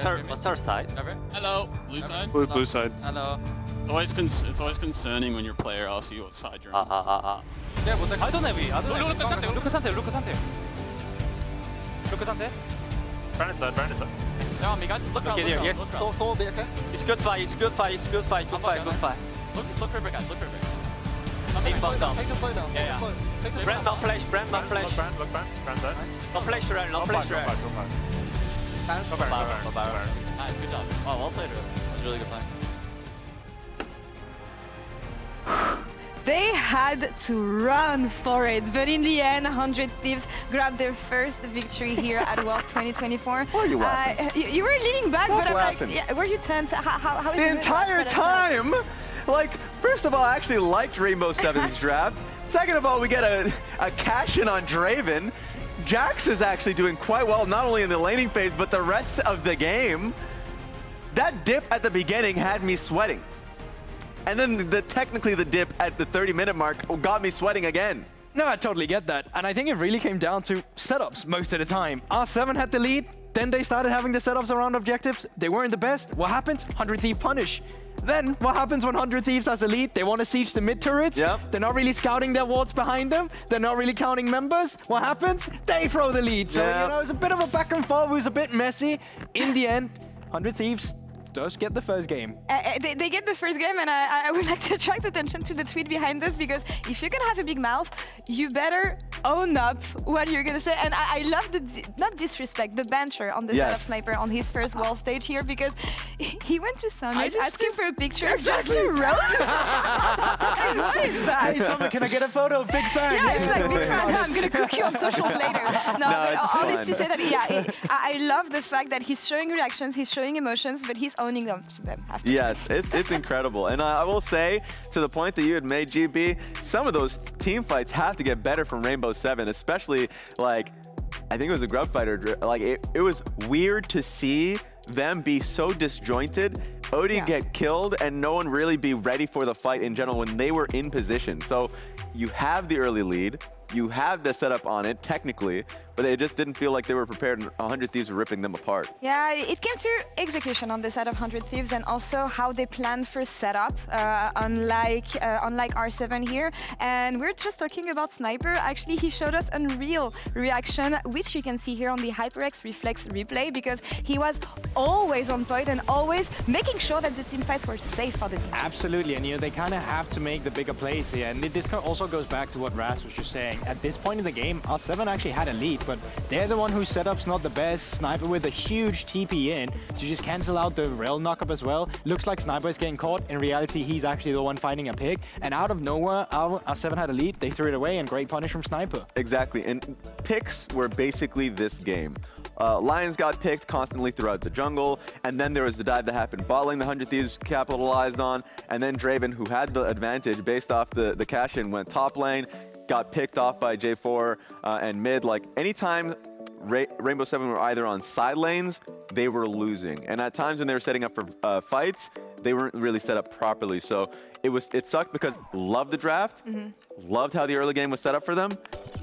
What's our side? Hello, blue side. Blue side. Hello. It's always concerning when your player asks you what side you're on. Yeah, but I don't know. Look 상태. Brandon side. Yeah, me guys. Look here. Yes. So be okay. It's good fight. Good fight. Good fight. Look river guys, look river. Take Slow down. Take the slow down. Yeah. Take the Brand slow not flash. Brand. Look Brand side. Not flash. Go back. Nice, good job. Oh, well played, River. That was a really good fight. They had to run for it, but in the end, 100 Thieves grabbed their first victory here at Worlds 2024. Why are you laughing? You were leaning back, Stop but I'm laughing. like, yeah, were you tense? How is The it entire time! Like, first of all, I actually liked Rainbow Seven's draft. Second of all, we get a cash-in on Draven. Jax is actually doing quite well, not only in the laning phase, but the rest of the game. That dip at the beginning had me sweating. And then technically the dip at the 30-minute mark got me sweating again. No, I totally get that. And I think it really came down to setups most of the time. R7 had the lead, then they started having the setups around objectives. They weren't the best. What happens? 100 Thief punish. Then what happens when 100 Thieves has a lead? They want to siege the mid turrets. Yep. They're not really scouting their wards behind them. They're not really counting members. What happens? They throw the lead. So, you know, it's a bit of a back and forth. It was a bit messy. In the end, 100 Thieves does get the first game. They get the first game, and I would like to attract attention to the tweet behind this, because if you're gonna have a big mouth, you better own up what you're gonna say. And I love the, not disrespect, the banter on the side of Sniper on his first wall stage here, because he went to Summit asking for a picture just to roast. What is that? Hey, Summit, can I get a photo? Big fan. Yeah, it's like big fan. I'm gonna cook you on socials later. No, but all this to say that, yeah, I love the fact that he's showing reactions, he's showing emotions, but he's owning them. Yes, it's incredible. And I will say, to the point that you had made, GB, some of those team fights have to get better from Rainbow 7, especially, like, I think it was the Grub Fighter. Like, it was weird to see them be so disjointed, Oddie get killed, and no one really be ready for the fight in general when they were in position. So you have the early lead, you have the setup on it, technically, but it just didn't feel like they were prepared, and 100 Thieves were ripping them apart. Yeah, it came to execution on the side of 100 Thieves, and also how they planned for setup, unlike R7 here. And we're just talking about Sniper. Actually, he showed us Unreal reaction, which you can see here on the HyperX Reflex replay, because he was always on point and always making sure that the team fights were safe for the team. Absolutely, and you know, they kind of have to make the bigger plays here. And this also goes back to what Raz was just saying. At this point in the game, R7 actually had a lead, but they're the one whose setup's not the best. Sniper with a huge TP in to just cancel out the rail knockup as well. Looks like Sniper is getting caught. In reality, he's actually the one fighting a pick. And out of nowhere, R7 had a lead. They threw it away, and great punish from Sniper. Exactly, and picks were basically this game. Lyonz got picked constantly throughout the jungle, and then there was the dive that happened bot lane, the 100 Thieves capitalized on, and then Draven, who had the advantage based off the cash-in, went top lane, got picked off by J4 and mid. Like, anytime Rainbow 7 were either on side lanes, they were losing. And at times when they were setting up for fights, they weren't really set up properly. So it sucked because loved the draft, loved how the early game was set up for them,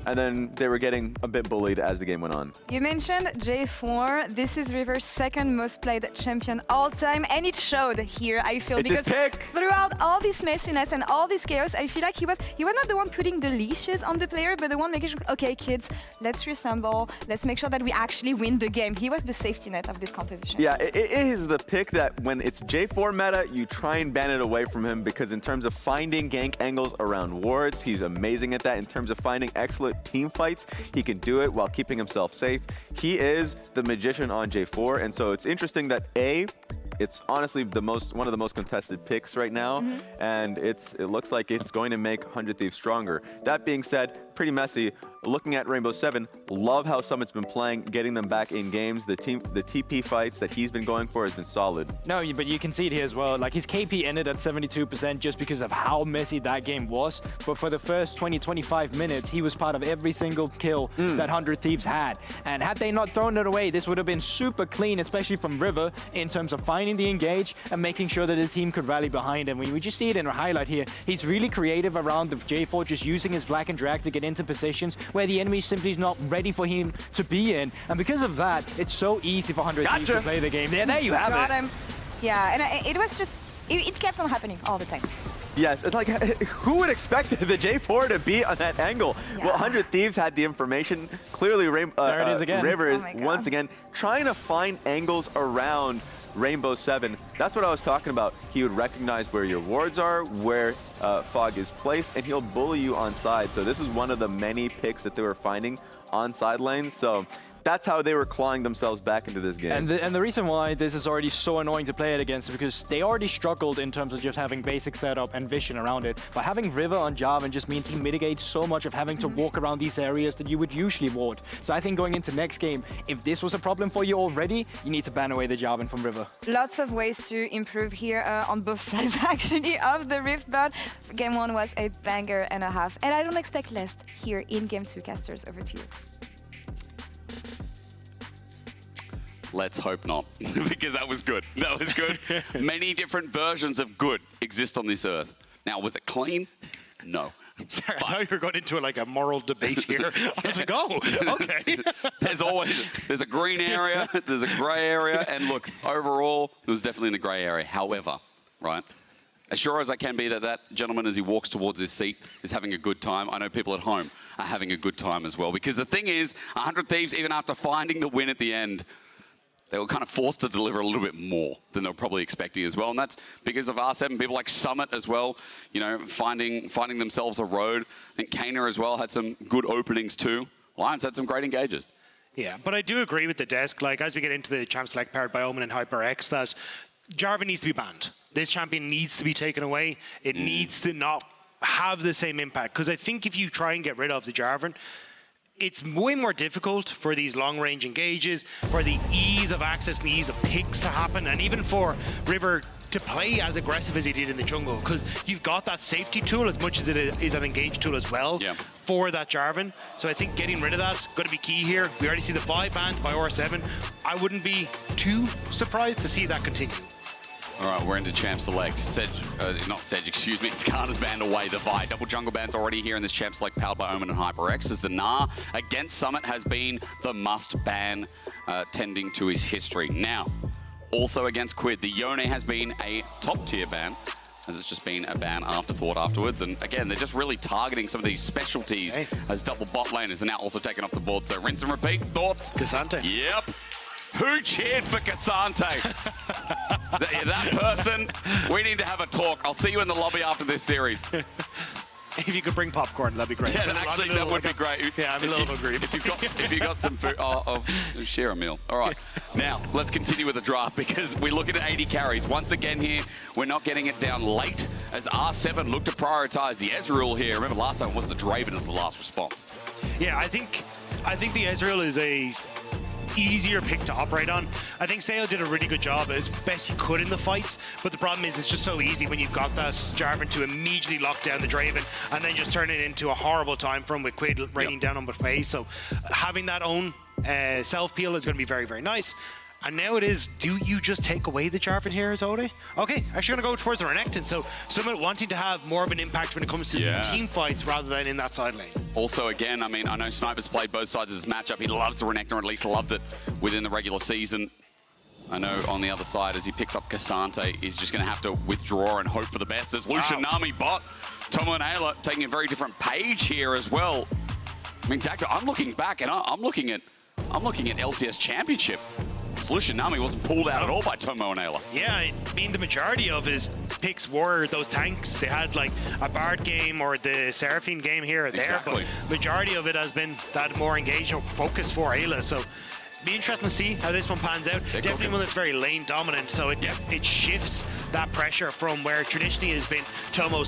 and then they were getting a bit bullied as the game went on. You mentioned J4. This is River's second most played champion all time, and it showed here, I feel, It's because his pick. throughout all this messiness and all this chaos, I feel like he was not the one putting the leashes on the player, but the one making sure, okay, kids, let's reassemble, let's make sure that we actually win the game. He was the safety net of this composition. Yeah, it is the pick that when it's J4 meta, you try and ban it away from him, because in terms of finding gank angles around wards, he's amazing at that. In terms of finding excellent team fights, he can do it while keeping himself safe. He is the magician on J4, and so it's interesting that it's honestly one of the most contested picks right now, and it looks like it's going to make 100 Thieves stronger. That being said, pretty messy. Looking at Rainbow 7, love how Summit's been playing, getting them back in games. The TP fights that he's been going for has been solid. No, but you can see it here as well. Like, his KP ended at 72% just because of how messy that game was. But for the first 20-25 minutes, he was part of every single kill that 100 Thieves had. And had they not thrown it away, this would have been super clean, especially from River, in terms of finding the engage and making sure that the team could rally behind him. We just see it in a highlight here. He's really creative around the J4, just using his Black and Drag to get into positions where the enemy simply is not ready for him to be in. And because of that, it's so easy for 100 Thieves to play the game. There you have Got it. him. Yeah, and it was just, it kept on happening all the time. Yes, it's like, who would expect the J4 to be on that angle? Yeah. Well, 100 Thieves had the information. Clearly, There it is again. River is Oh my God. once again trying to find angles around Rainbow 7. That's what I was talking about. He would recognize where your wards are, where Fog is placed, and he'll bully you on side. So this is one of the many picks that they were finding on side lanes. So that's how they were clawing themselves back into this game. And the reason why this is already so annoying to play it against is because they already struggled in terms of just having basic setup and vision around it. But having River on Jarvan just means he mitigates so much of having to walk around these areas that you would usually ward. So I think going into next game, if this was a problem for you already, you need to ban away the Jarvan from River. Lots of ways to improve here on both sides, actually, of the Rift, but game 1 was a banger and a half. And I don't expect less here in game 2, casters. Over to you. Let's hope not, because that was good. That was good. Many different versions of good exist on this earth. Now, was it clean? No. Sorry, I thought you were going into like a moral debate here. I was like, oh, okay. There's a green area, there's a grey area, and look, overall, it was definitely in the grey area. However, right, as sure as I can be that that gentleman, as he walks towards his seat, is having a good time, I know people at home are having a good time as well. Because the thing is, 100 Thieves, even after finding the win at the end, they were kind of forced to deliver a little bit more than they were probably expecting as well. And that's because of R7, people like Summit as well, you know, finding themselves a road. I think Keine as well had some good openings too. Lyonz had some great engages. Yeah, but I do agree with the desk. Like, as we get into the champ select powered by Omen and HyperX, that Jarvan needs to be banned. This champion needs to be taken away. It needs to not have the same impact. Because I think if you try and get rid of the Jarvan, it's way more difficult for these long-range engages, for the ease of access and the ease of picks to happen, and even for River to play as aggressive as he did in the jungle, because you've got that safety tool as much as it is an engage tool as well for that Jarvan. So I think getting rid of that's going to be key here. We already see the Vi banned by R7. I wouldn't be too surprised to see that continue. All right, we're into Champ Select. Not Sedge, excuse me. Skarner's banned away. The Vi. Double jungle bans already here in this Champ Select powered by Omen and HyperX, as the Gnar against Summit has been the must ban tending to his history. Now, also against Quid, the Yone has been a top tier ban, as it's just been a ban afterthought afterwards. And again, they're just really targeting some of these specialties as double bot laners are now also taken off the board. So rinse and repeat. Thoughts? Cassante. Yep. Who cheered for Cassante? that person, we need to have a talk. I'll see you in the lobby after this series. If you could bring popcorn, that'd be great. Yeah, actually, that would be great. Yeah, I'm a little hungry. If you got some food, share a meal. All right, now let's continue with the draft, because we look at 80 carries. Once again here, we're not getting it down late, as R7 look to prioritize the Ezreal here. Remember last time was the Draven as the last response. Yeah, I think the Ezreal is a easier pick to operate on. I think Sayo did a really good job as best he could in the fights, but the problem is it's just so easy when you've got that Jarvan to immediately lock down the Draven and then just turn it into a horrible time from with Quid raining down on the face. So having that own self-peel is going to be very, very nice. And now it is, do you just take away the Jarvan here as Oddie? Okay, actually going to go towards the Renekton. So someone wanting to have more of an impact when it comes to team fights rather than in that side lane. Also, again, I mean, I know Sniper's played both sides of this matchup. He loves the Renekton, or at least loved it within the regular season. I know on the other side, as he picks up Cassante, he's just going to have to withdraw and hope for the best. There's Lucian, Nami, bot, Tomo and Eyla taking a very different page here as well. I mean, Dacto, I'm looking back and I'm looking at LCS Championship. Lucian Nami wasn't pulled out at all by Tomo and Eyla. Yeah, I mean, the majority of his picks were those tanks. They had like a Bard game or the Seraphine game here or there, but majority of it has been that more engaged focus for Eyla. So be interesting to see how this one pans out. Definitely one that's very lane dominant, so it shifts that pressure from where traditionally has been Tomo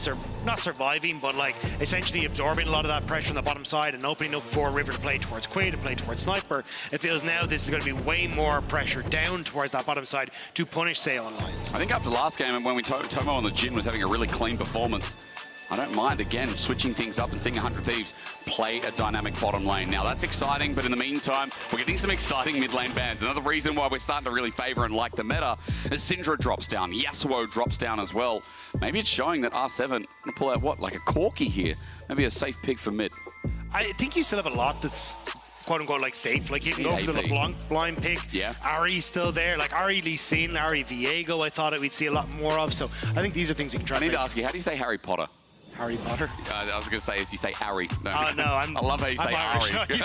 not surviving, but like essentially absorbing a lot of that pressure on the bottom side and opening up for River to play towards Quid and play towards Sniper. It feels now this is going to be way more pressure down towards that bottom side to punish Sayo and Lyonz. I think after last game, and when Tomo on the Jhin was having a really clean performance, I don't mind, again, switching things up and seeing 100 Thieves play a dynamic bottom lane. Now, that's exciting, but in the meantime, we're getting some exciting mid lane bans. Another reason why we're starting to really favor and like the meta is Syndra drops down, Yasuo drops down as well. Maybe it's showing that R7 going to pull out, what, like a Corki here? Maybe a safe pick for mid. I think you still have a lot that's quote-unquote like safe. Like you can go for the AP. LeBlanc blind pick. Yeah. Ari's still there. Like Ari Lee Sin, Ari Viego, I thought we'd see a lot more of. So I think these are things you can try. I need to ask you, how do you say Harry Potter? Harry Potter. I was going to say if you say Ari. No, No, I love how you say Irish. Ari.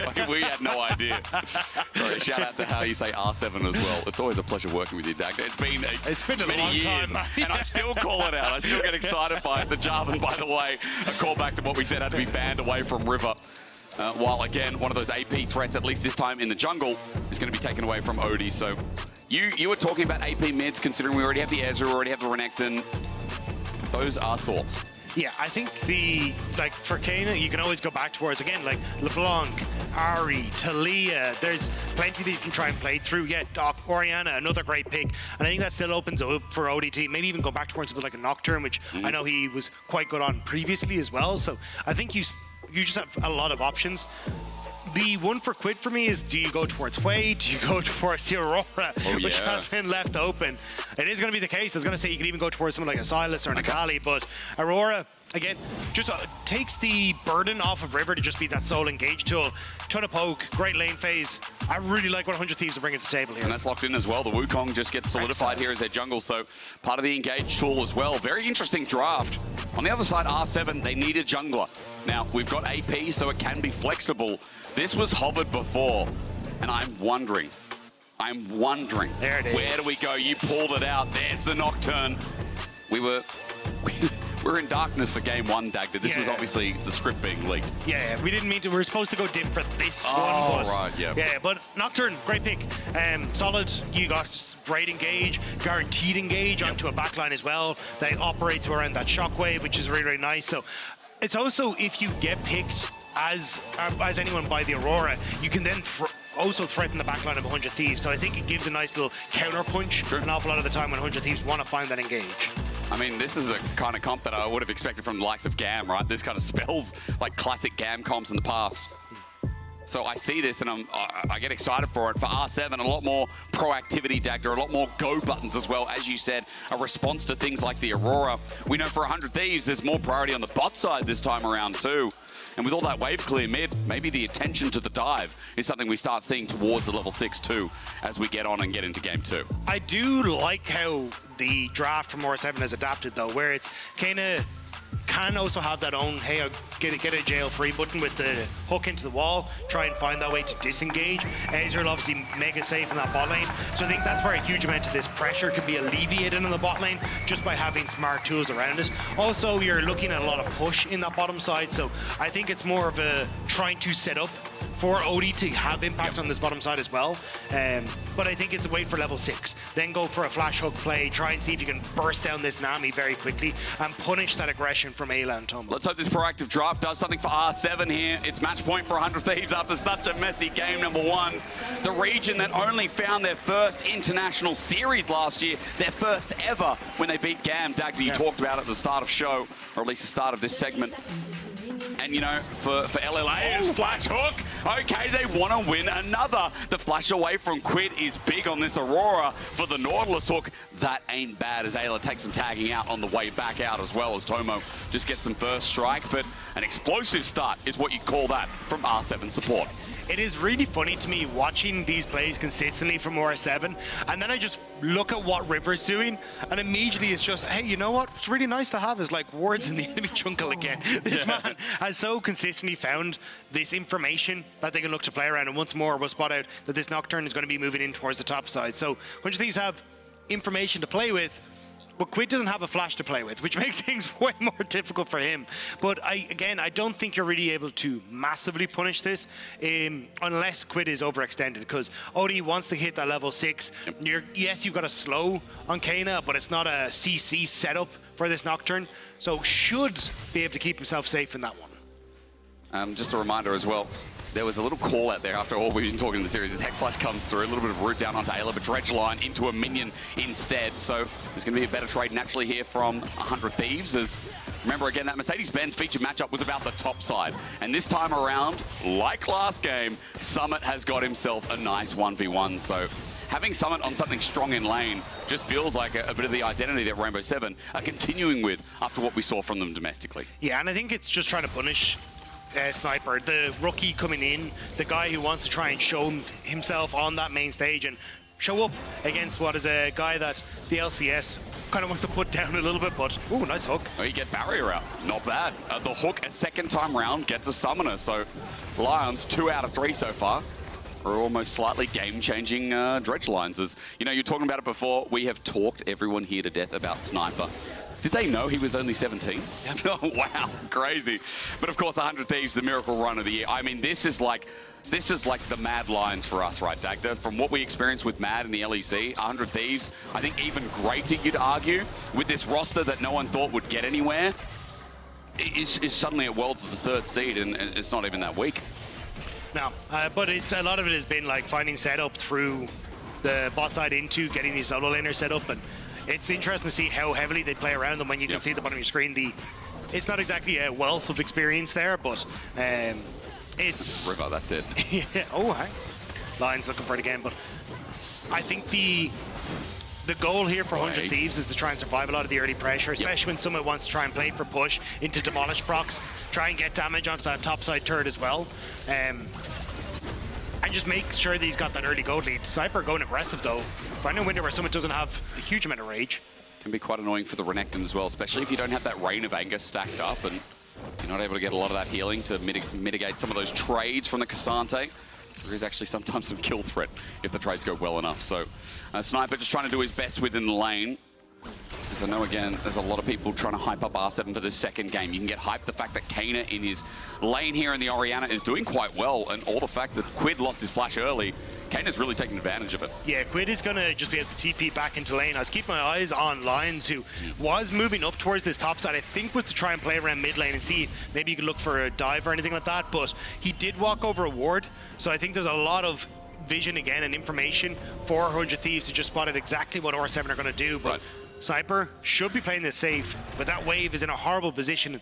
Okay, We had no idea. Sorry, shout out to how you say R7 as well. It's always a pleasure working with you, Dag. It's been a many long years, time, mate. and I still call it out. I still get excited by it. The jargon, by the way, a call back to what we said had to be banned away from River. While again, one of those AP threats, at least this time in the jungle, is going to be taken away from Oddie. So you were talking about AP mids, considering we already have the Ezreal, we already have the Renekton. Those are thoughts. Yeah, I think like for Keine, you can always go back towards, again, like LeBlanc, Ari, Talia. There's plenty that you can try and play through. Yeah, Orianna, another great pick. And I think that still opens up for ODT. Maybe even go back towards something like a Nocturne, which I know he was quite good on previously as well. So I think you just have a lot of options. The one for Quid for me is, do you go towards Wei? Do you go towards the Aurora, which has been left open? It is going to be the case. I was going to say you could even go towards someone like a Silas or an Akali, but Aurora, again, just takes the burden off of River to just be that sole engage tool. Ton of poke, great lane phase. I really like what 100 Thieves are bringing to the table here. And that's locked in as well. The Wukong just gets solidified here as their jungle, so part of the engage tool as well. Very interesting draft. On the other side, R7, they need a jungler. Now, we've got AP, so it can be flexible. This was hovered before, and I'm wondering, there it is. Where do we go? You pulled it out. There's the Nocturne. We're in darkness for game one, Dag. This was obviously the script being leaked. Yeah, we didn't mean to. We were supposed to go dim for this one. Right, yeah. Yeah, but Nocturne, great pick. Solid. You got great engage, guaranteed engage onto a backline as well. That operates around that shockwave, which is really, really nice. So it's also, if you get picked as anyone by the Aurora, you can then also threaten the backline of 100 Thieves. So I think it gives a nice little counter punch an awful lot of the time when 100 Thieves want to find that engage. I mean, this is a kind of comp that I would have expected from the likes of GAM, right? This kind of spells like classic GAM comps in the past. So I see this and I get excited for it. For R7, a lot more proactivity, Dagda, a lot more go buttons as well. As you said, a response to things like the Aurora. We know for 100 Thieves, there's more priority on the bot side this time around too. And with all that wave clear mid, maybe the attention to the dive is something we start seeing towards the level 6 too as we get on and get into game 2. I do like how the draft from R7 has adapted though, where it's can also have that own, hey, I'll get a jail free button with the hook into the wall, try and find that way to disengage. Ezreal obviously mega safe in that bot lane, so I think that's where a huge amount of this pressure can be alleviated in the bot lane just by having smart tools around it. Also, you're looking at a lot of push in that bottom side, so I think it's more of a trying to set up for Oddie to have impact on this bottom side as well. But I think it's a wait for level 6. Then go for a flash hook play, try and see if you can burst down this Nami very quickly and punish that aggression from Eyla and Tomo. Let's hope this proactive draft does something for R7 here. It's match point for 100 Thieves after such a messy game number 1. The region that only found their first international series last year, their first ever when they beat GAM. Dagda, you talked about it at the start of show, or at least the start of this segment. And, you know, for LLA, it's flash hook. Okay, they want to win another. The flash away from Quid is big on this Aurora for the Nautilus hook. That ain't bad as Eyla takes some tagging out on the way back out as well as Tomo just gets some first strike. But an explosive start is what you call that from R7 support. It is really funny to me watching these plays consistently from R7, and then I just look at what River's doing, and immediately it's just, hey, you know what? It's really nice to have is like wards in the enemy jungle again. This man has so consistently found this information that they can look to play around, and once more we'll spot out that this Nocturne is going to be moving in towards the top side. So 100 Thieves have information to play with, but Quid doesn't have a flash to play with, which makes things way more difficult for him. But I don't think you're really able to massively punish this unless Quid is overextended, because Oddie wants to hit that level 6. Yes, you've got a slow on Keine, but it's not a CC setup for this Nocturne, so should be able to keep himself safe in that one. Just a reminder as well, there was a little call out there after all we've been talking in the series as Hex Flash comes through, a little bit of root down onto Eyla, but Dredge Line into a minion instead. So there's going to be a better trade naturally here from 100 Thieves. As remember again, that Mercedes-Benz featured matchup was about the top side. And this time around, like last game, Summit has got himself a nice 1v1. So having Summit on something strong in lane just feels like a bit of the identity that Rainbow 7 are continuing with after what we saw from them domestically. Yeah, and I think it's just trying to punish Sniper, the rookie coming in, the guy who wants to try and show himself on that main stage and show up against what is a guy that the LCS kind of wants to put down a little bit, but ooh, nice hook. Oh, you get barrier out, not bad. The hook a second time round gets a summoner, so Lyonz 2 out of 3 so far. Are almost slightly game-changing dredge lines. As you know, you're talking about it before. We have talked everyone here to death about Sniper. Did they know he was only 17? Oh, wow, crazy. But of course, 100 Thieves, the miracle run of the year. I mean, this is like the Mad Lions for us, right, Dagda? From what we experienced with Mad in the LEC, 100 Thieves, I think even greater, you'd argue, with this roster that no one thought would get anywhere. It's suddenly at Worlds the 3rd seed, and it's not even that weak. No, but it's a lot of it has been like finding setup through the bot side into getting these solo laners set up, and it's interesting to see how heavily they play around them when you can see at the bottom of your screen. It's not exactly a wealth of experience there, but it's... River, that's it. Yeah, oh, hi. Lions looking for it again, but I think the goal here for 100 Thieves is to try and survive a lot of the early pressure, especially when someone wants to try and play for push into demolish procs, try and get damage onto that top side turret as well, and just make sure that he's got that early gold lead. Sniper going aggressive though. Finding a window where someone doesn't have a huge amount of rage. Can be quite annoying for the Renekton as well, especially if you don't have that Rain of Anger stacked up and you're not able to get a lot of that healing to mitigate some of those trades from the Cassante. There is actually sometimes some kill threat if the trades go well enough. So Sniper just trying to do his best within the lane. As I know, again, there's a lot of people trying to hype up R7 for this second game. You can get hyped the fact that Keine in his lane here in the Orianna is doing quite well, and all the fact that Quid lost his flash early, Kaine's really taking advantage of it. Yeah, Quid is going to just be able to TP back into lane. I was keeping my eyes on Lyonz, who was moving up towards this top side. I think was to try and play around mid lane and see if maybe you could look for a dive or anything like that, but he did walk over a ward, so I think there's a lot of vision again and information for 100 Thieves to just spot out exactly what R7 are going to do, but right. Sniper should be playing this safe, but that wave is in a horrible position.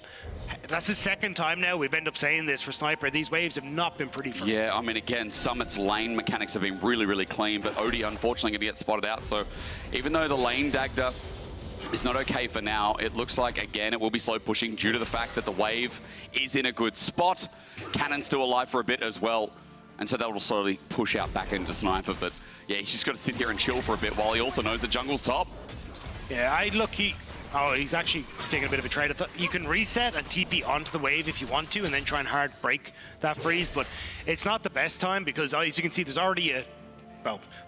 That's the second time now we've ended up saying this for Sniper. These waves have not been pretty for him. Yeah, I mean, again, Summit's lane mechanics have been really, really clean, but Oddie unfortunately going to get spotted out. So even though the lane Dagda is not okay for now, it looks like, again, it will be slow pushing due to the fact that the wave is in a good spot. Cannon's still alive for a bit as well, and so that will slowly push out back into Sniper. But yeah, he's just got to sit here and chill for a bit while he also knows the jungle's top. Yeah, he's actually taking a bit of a trade. I thought you can reset and TP onto the wave if you want to, and then try and hard break that freeze, but it's not the best time because, as you can see, there's already a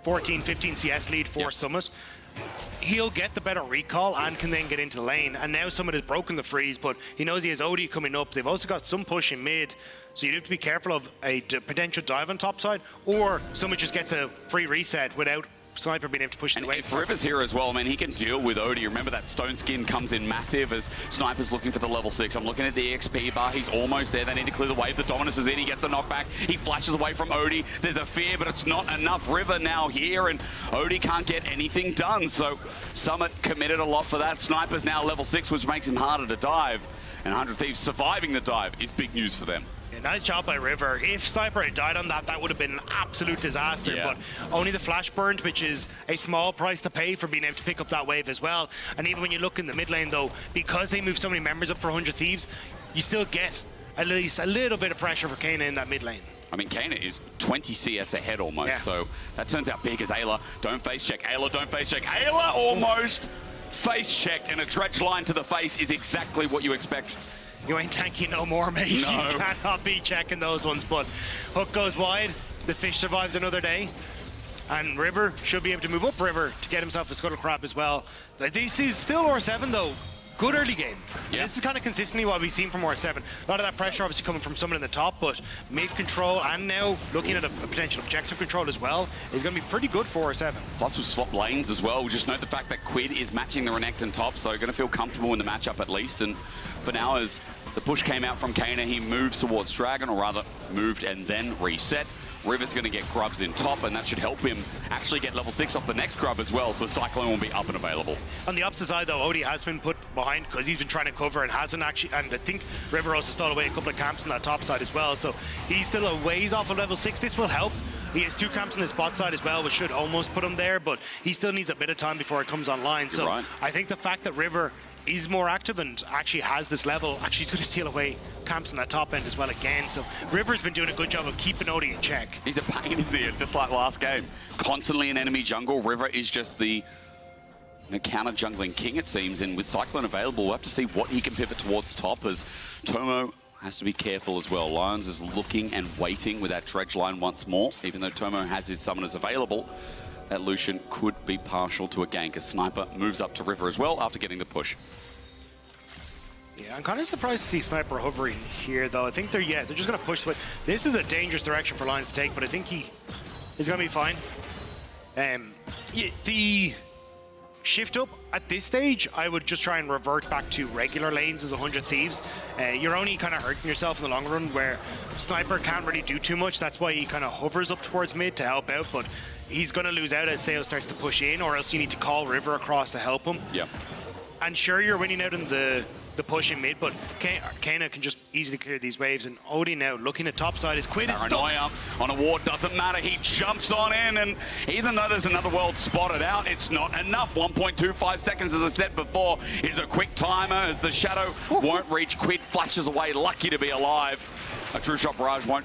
14, 15 CS lead for Summit. He'll get the better recall and can then get into lane, and now Summit has broken the freeze, but he knows he has Oddie coming up. They've also got some push in mid, so you have to be careful of a potential dive on top side, or Summit just gets a free reset without Sniper being able to push the wave. If River's here as well, I mean, he can deal with Oddie. Remember that Stone Skin comes in massive as Sniper's looking for the level 6. I'm looking at the XP bar. He's almost there. They need to clear the wave. The Dominus is in. He gets a knockback. He flashes away from Oddie. There's a fear, but it's not enough. River now here, and Oddie can't get anything done. So Summit committed a lot for that. Sniper's now level 6, which makes him harder to dive. And 100 Thieves surviving the dive is big news for them. Yeah, nice job by River. If Sniper had died on that, that would have been an absolute disaster, but only the flash burned, which is a small price to pay for being able to pick up that wave as well. And even when you look in the mid lane, though, because they move so many members up for 100 Thieves, you still get at least a little bit of pressure for Keine in that mid lane. I mean, Keine is 20 CS ahead almost, so that turns out big as Eyla. Don't face check. Eyla, don't face check. Eyla almost face checked, and a dredge line to the face is exactly what you expect. You ain't tanking no more, mate. No. You cannot be checking those ones, but hook goes wide. The fish survives another day. And River should be able to move up River to get himself a Scuttle Crab as well. This is still R7, though. Good early game. Yeah. This is kind of consistently what we've seen from R7. A lot of that pressure obviously coming from someone in the top, but mid control and now looking at a potential objective control as well is going to be pretty good for R7. Plus we'll swap lanes as well. Just note the fact that Quid is matching the Renekton top, so going to feel comfortable in the matchup at least. And for now, as the push came out from Keine, he moves towards Dragon, or rather moved and then reset. River's going to get grubs in top, and that should help him actually get level 6 off the next grub as well, so Cyclone will be up and available. On the opposite side, though, Oddie has been put behind because he's been trying to cover and hasn't actually, and I think River also stole away a couple of camps on that top side as well, so he's still a ways off of level 6. This will help. He has 2 camps on his bot side as well, which should almost put him there, but he still needs a bit of time before it comes online. So I think the fact that River is more active and actually has this level. Actually, he's going to steal away camps on that top end as well again. So River's been doing a good job of keeping Oddie in check. He's a pain, isn't he? Just like last game. Constantly an enemy jungle. River is just the counter jungling king, it seems. And with Cyclone available, we'll have to see what he can pivot towards top, as Tomo has to be careful as well. Lyonz is looking and waiting with that dredge line once more. Even though Tomo has his summoners available, that Lucian could be partial to a gank. A Sniper moves up to River as well after getting the push. Yeah, I'm kind of surprised to see Sniper hovering here, though. I think they're just going to push. This is a dangerous direction for Lyonz to take, but I think he is going to be fine. The shift up at this stage, I would just try and revert back to regular lanes as 100 Thieves. You're only kind of hurting yourself in the long run, where Sniper can't really do too much. That's why he kind of hovers up towards mid to help out, but he's going to lose out as Sayo starts to push in, or else you need to call River across to help him. Yeah. And sure, you're winning out in the push in mid, but Keine can just easily clear these waves, and Oddie now looking at top side. His Quid is Paranoia on a ward, doesn't matter. He jumps on in, and even though there's another world spotted out, it's not enough. 1.25 seconds, as I said before, is a quick timer as the shadow won't reach. Quid flashes away, lucky to be alive. A true shot barrage won't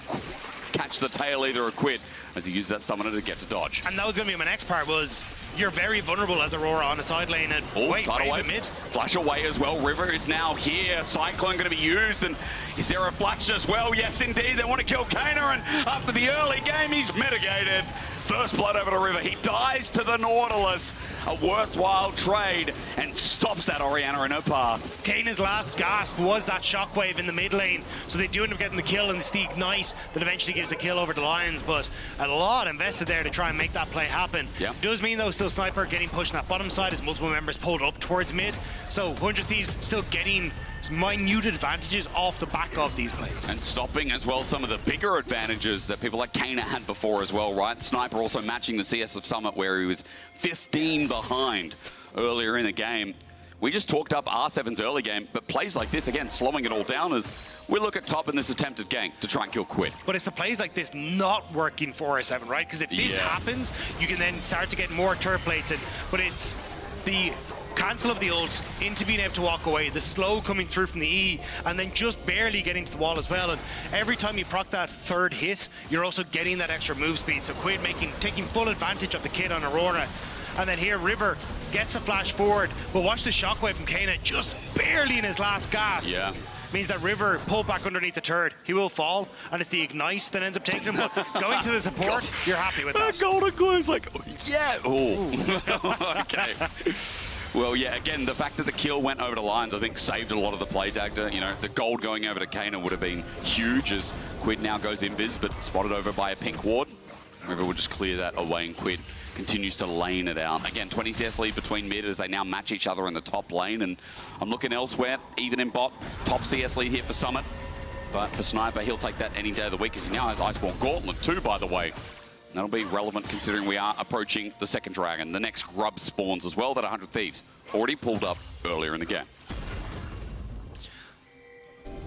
catch the tail either of Quid as he uses that summoner to get to dodge. And that was going to be my next part, was you're very vulnerable as Aurora on the side lane, and wait mid. Flash away as well. River is now here. Cyclone going to be used, and is there a flash as well? Yes, indeed. They want to kill Keine, and after the early game, he's mitigated. First blood over to River. He dies to the Nautilus. A worthwhile trade, and stops that Orianna in her path. Kaine's last gasp was that shockwave in the mid lane, so they do end up getting the kill, and it's the ignite that eventually gives the kill over to Lyonz, but a lot invested there to try and make that play happen. Yeah. Does mean, though, still Sniper getting pushed on that bottom side as multiple members pulled up towards mid, so 100 Thieves still getting minute advantages off the back of these plays. And stopping as well some of the bigger advantages that people like Keine had before as well, right? Sniper also matching the CS of Summit, where he was 15 behind earlier in the game. We just talked up R7's early game, but plays like this, again, slowing it all down as we look at top in this attempted gank to try and kill Quid. But it's the plays like this not working for R7, right? Because if this happens, you can then start to get more turret plates in, but it's the cancel of the ult into being able to walk away, the slow coming through from the E, and then just barely getting to the wall as well. And every time you proc that third hit, you're also getting that extra move speed. So Quid taking full advantage of the kit on Aurora. And then here River gets the flash forward, but watch the shockwave from Keine, just barely in his last gasp. Yeah. Means that River pulled back underneath the turret. He will fall, and it's the ignite that ends up taking him. But going to the support, you're happy with that. Golden Glue's like, yeah. Oh. Okay. Well, yeah, again, the fact that the kill went over to Lyonz, I think, saved a lot of the play, Dagda. You know, the gold going over to Keine would have been huge, as Quid now goes invis, but spotted over by a pink ward. River will just clear that away, and Quid continues to lane it out. Again, 20 CS lead between mid as they now match each other in the top lane, and I'm looking elsewhere, even in bot. Top CS lead here for Summit, but for Sniper, he'll take that any day of the week, as he now has Iceborne Gauntlet too, by the way. That'll be relevant considering we are approaching the second dragon. The next grub spawns as well, that 100 Thieves already pulled up earlier in the game.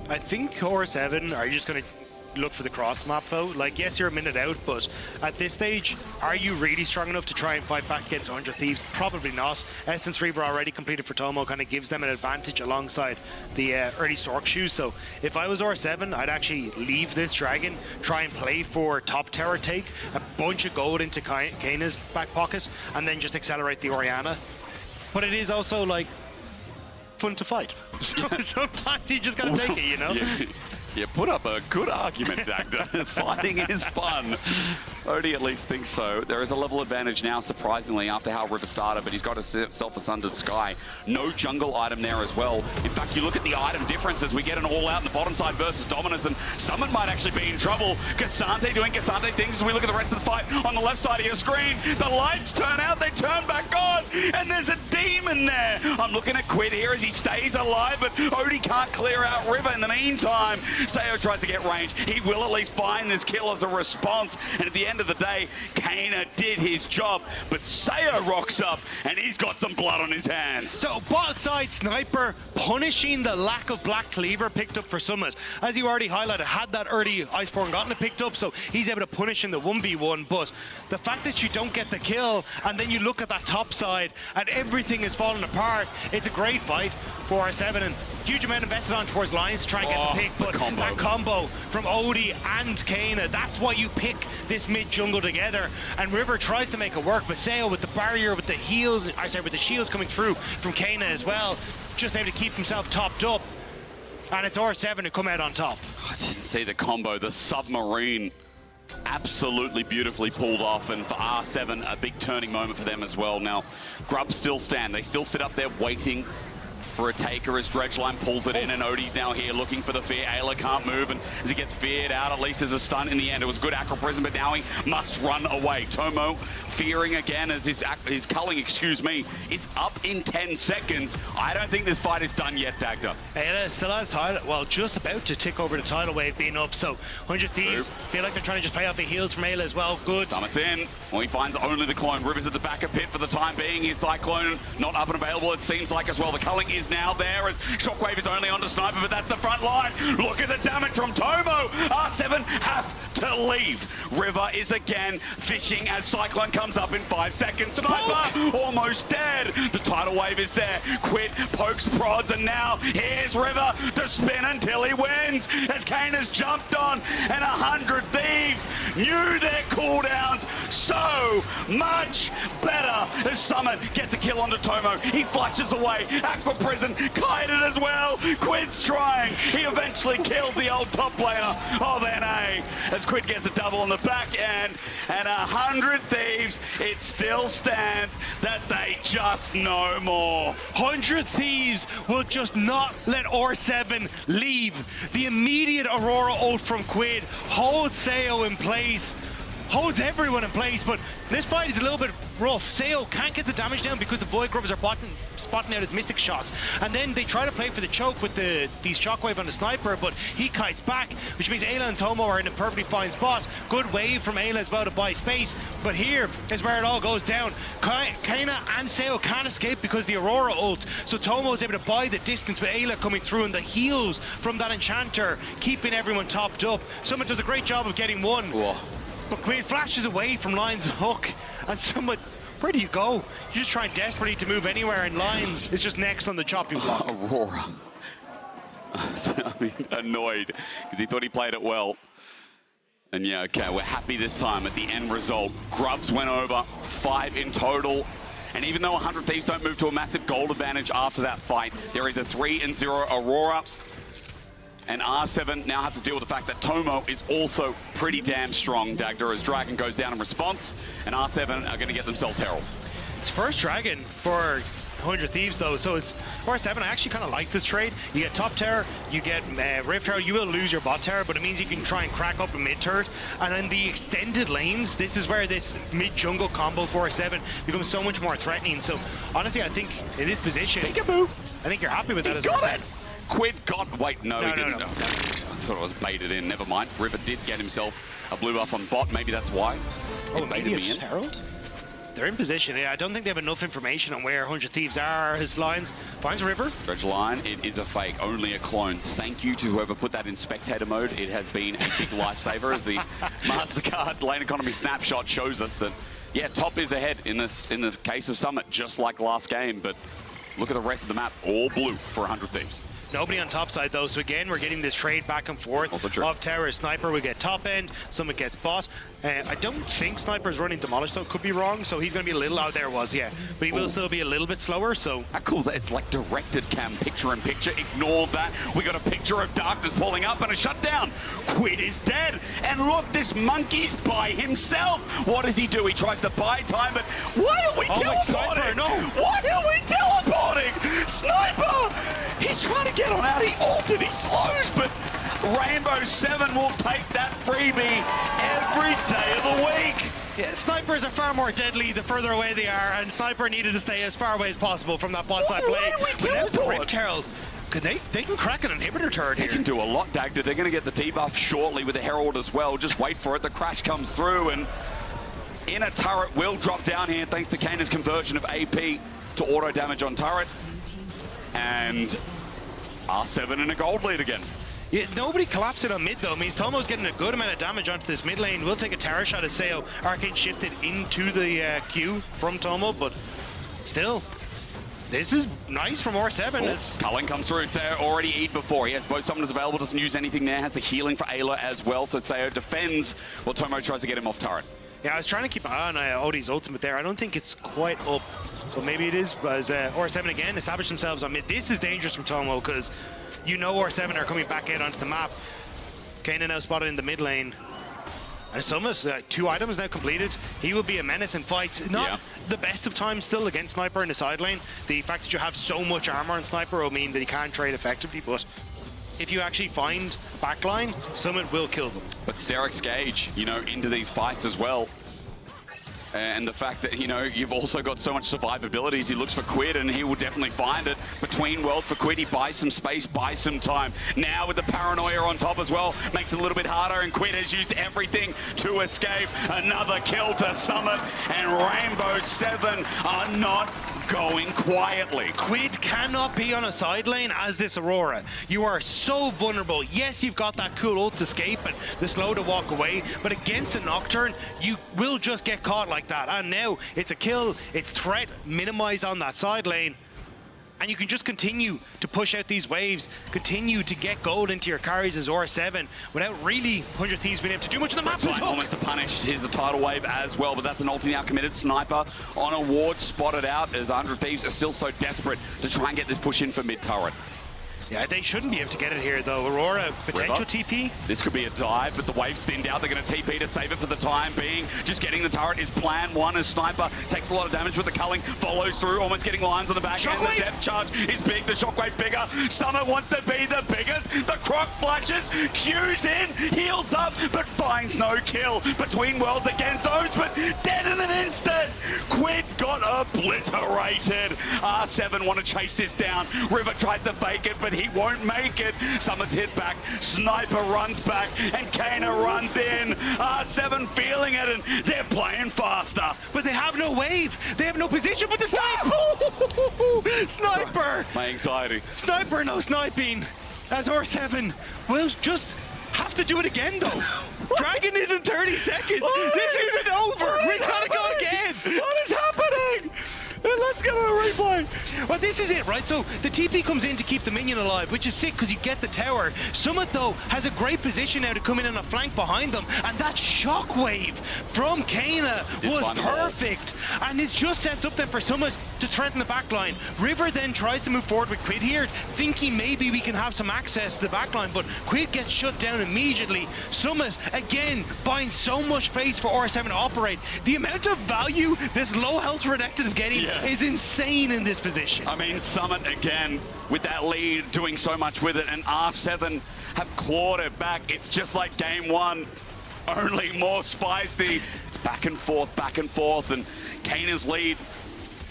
I think R7 are you just going to look for the cross map, though? Like, yes, you're a minute out, but at this stage, are you really strong enough to try and fight back against 100 Thieves? Probably not. Essence Reaver already completed for Tomo, kind of gives them an advantage alongside the early Sork shoes. So if I was R7, I'd actually leave this dragon, try and play for top tower take, a bunch of gold into Kaine's back pocket, and then just accelerate the Orianna. But it is also, like, fun to fight. Sometimes you just gotta take it, you know? You put up a good argument, Dagda. Fighting is fun. Oddie at least thinks so. There is a level advantage now, surprisingly, after how River started, but he's got himself a Sundered Sky. No jungle item there as well. In fact, you look at the item differences. We get an all-out in the bottom side versus Dominus, and Summit might actually be in trouble. Cassante doing Cassante things as we look at the rest of the fight on the left side of your screen. The lights turn out, they turn back on, and there's a demon there. I'm looking at Quid here as he stays alive, but Oddie can't clear out River in the meantime. Sayo tries to get range. He will at least find this kill as a response. And at the end of the day, Keine did his job. But Sayo rocks up, and he's got some blood on his hands. So bot side Sniper punishing the lack of Black Cleaver picked up for Summit. As you already highlighted, had that early Iceborne gotten it picked up, so he's able to punish in the 1v1. But the fact that you don't get the kill, and then you look at that top side, and everything is falling apart, it's a great fight for R7, and huge amount invested on towards Lyonz to try and get the pick, but that combo from Oddie and Keine, that's why you pick this mid jungle together. And River tries to make it work, but Sayo with the barrier, with the heals, with the shields coming through from Keine as well, just able to keep himself topped up. And it's R7 who come out on top. I didn't see the combo, the submarine. Absolutely beautifully pulled off, and for R7, a big turning moment for them as well. Now, Grubs still stand. They still sit up there waiting for a taker as Dredgeline pulls it in, and Oddie's now here looking for the fear. Eyla can't move, and as he gets feared out, at least there's a stun in the end. It was good Acro Prison, but now he must run away. Tomo fearing again as his culling, is up in 10 seconds. I don't think this fight is done yet, Dagda. Eyla still has title, well, just about to tick over the tidal wave being up, so 100 Thieves feel like they're trying to just play off the heals from Eyla as well. Good. Summit's in. Well, he finds only the clone. River's at the back of pit for the time being. His Cyclone not up and available, it seems like as well. The culling is now there as Shockwave is only on to Sniper, but that's the front line. Look at the damage from Tomo. R7 have to leave. River is again fishing as Cyclone comes up in 5 seconds. Sniper almost dead. The tidal wave is there. Quid pokes, prods, and now here's River to spin until he wins as Kane has jumped on, and 100 Thieves knew their cooldowns so much better as Summit gets the kill onto Tomo. He flushes away. Aqua Prison kited as well. Quid's trying. He eventually kills the old top laner of NA as Quid gets a double on the back end, and 100 Thieves, it still stands that they just know more. 100 Thieves will just not let R7 leave. The immediate Aurora ult from Quid holds Sayo in place, holds everyone in place, but this fight is a little bit rough. Sayo can't get the damage down because the Void Grubbers are spotting out his Mystic shots. And then they try to play for the choke with these Shockwave on the Sniper, but he kites back, which means Eyla and Tomo are in a perfectly fine spot. Good wave from Eyla as well to buy space. But here is where it all goes down. Keine and Sayo can't escape because the Aurora ult. So Tomo is able to buy the distance with Eyla coming through, and the heals from that Enchanter keeping everyone topped up. Summit does a great job of getting one. Whoa. But Quid flashes away from Lyonz' hook, and Summit, where do you go? You're just trying desperately to move anywhere, and Lyonz is just next on the chopping block. Aurora. I mean, annoyed, because he thought he played it well. And yeah, okay, we're happy this time at the end result. Grubs went over, 5 in total. And even though 100 Thieves don't move to a massive gold advantage after that fight, there is a 3-0 Aurora. And R7 now have to deal with the fact that Tomo is also pretty damn strong, Dagda, as Dragon goes down in response, and R7 are going to get themselves Herald. It's first Dragon for 100 Thieves, though, so it's R7. I actually kind of like this trade. You get top tower, you get Rift Tower, you will lose your bot tower, but it means you can try and crack up a mid turret. And then the extended lanes, this is where this mid-jungle combo for R7 becomes so much more threatening. So, honestly, I think in this position, I think you're happy with that as well. Quid got... Wait, no, he didn't. No. I thought it was baited in. Never mind. River did get himself a blue buff on bot. Maybe that's why. Oh, maybe it's Herald? They're in position. Yeah, I don't think they have enough information on where 100 Thieves are. His Lyonz finds River. Dredgeline, it is a fake, only a clone. Thank you to whoever put that in spectator mode. It has been a big lifesaver as the MasterCard lane economy snapshot shows us that, yeah, top is ahead in the case of Summit, just like last game. But look at the rest of the map, all blue for 100 Thieves. Nobody on top side, though, so again, we're getting this trade back and forth. Off tower, Sniper will get top end, Summit gets bot. I don't think Sniper's running Demolish, though, could be wrong, so he's going to be a little out there, but he will still be a little bit slower, so... How cool is that? It's like directed cam, picture-in-picture. Ignore that. We got a picture of Darkness pulling up and a shutdown. Quid is dead, and look, this monkey's by himself. What does he do? He tries to buy time, but why are we teleporting? Sniper, no! Why are we teleporting? Sniper! He's trying to get on out. He altered, he slows, but Rainbow 7 will take that freebie every day of the week. Yeah, Snipers are far more deadly the further away they are, and Sniper needed to stay as far away as possible from that bot side play. Why do we But now the Rift Herald, They can crack an inhibitor turret They here. can do a lot, Dagda. They're going to get the debuff shortly with the Herald as well. Just wait for it. The crash comes through, and inner turret will drop down here thanks to Kaine's conversion of AP to auto damage on turret. And R7 in a gold lead again. Yeah, nobody collapsed it on mid though. Means Tomo's getting a good amount of damage onto this mid lane. We'll take a tower shot as Seo. Arcane shifted into the queue from Tomo, but still, this is nice from R7. Culling comes through. Seo already eat before. He has both summoners available, doesn't use anything there. Has the healing for Eyla as well, so Seo defends while Tomo tries to get him off turret. Yeah, I was trying to keep an eye on Oddie's ultimate there. I don't think it's quite up, but maybe it is. As R7 again establish themselves on mid. This is dangerous from Tomo because you know R7 are coming back out onto the map. Keine now spotted in the mid lane. And it's almost 2 items now completed. He will be a menace in fights. Not the best of times still against Sniper in the side lane. The fact that you have so much armor on Sniper will mean that he can't trade effectively, but if you actually find backline, Summit will kill them. But Sterek's gauge, you know, into these fights as well. And the fact that, you know, you've also got so much survivability as he looks for Quid, and he will definitely find it. Between world for Quid, he buys some space, buys some time. Now with the paranoia on top as well, makes it a little bit harder, and Quid has used everything to escape. Another kill to Summit, and Rainbow 7 are not going quietly. Quid cannot be on a side lane as this Aurora. You are so vulnerable. Yes, you've got that cool ult to escape and the slow to walk away, but against a Nocturne, you will just get caught like that. And now it's a kill, it's threat minimized on that side lane. And you can just continue to push out these waves, continue to get gold into your carries as R7 without really 100 Thieves being able to do much on the map. Almost to punish his tidal wave as well, but that's an ulti now committed. Sniper on a ward spotted out as 100 Thieves are still so desperate to try and get this push in for mid turret. Yeah, they shouldn't be able to get it here though. Aurora, potential TP. This could be a dive, but the wave's thinned out. They're going to TP to save it for the time being. Just getting the turret is plan one as Sniper takes a lot of damage with the culling, follows through, almost getting lines on the back end. The depth charge is big, the shockwave bigger. Summit wants to be the biggest. The croc flashes, Q's in, heals up, but finds no kill. Between worlds against O's, but dead in an instant. Quid got obliterated. R7 want to chase this down. River tries to fake it, but he won't make it. Summit's hit back, Sniper runs back, and Keine runs in. R7 feeling it, and they're playing faster. But they have no wave. They have no position, but the sniper! Sniper! Sorry, my anxiety. Sniper, no sniping. As R7 will just have to do it again, though. Dragon is in 30 seconds. This isn't over. We gotta go again. What is happening? Let's get a replay. Well, this is it, right? So the TP comes in to keep the minion alive, which is sick because you get the tower. Summit, though, has a great position now to come in on a flank behind them. And that shockwave from Keine was perfect. And it just sets up then for Summit to threaten the backline. River then tries to move forward with Quid here, thinking maybe we can have some access to the backline, but Quid gets shut down immediately. Summit, again, buying so much space for R7 to operate. The amount of value this low health Renekton is getting is insane in this position. I mean, Summit again with that lead, doing so much with it, and R7 have clawed it back. It's just like game one, only more spicy. It's back and forth, and Kaine's lead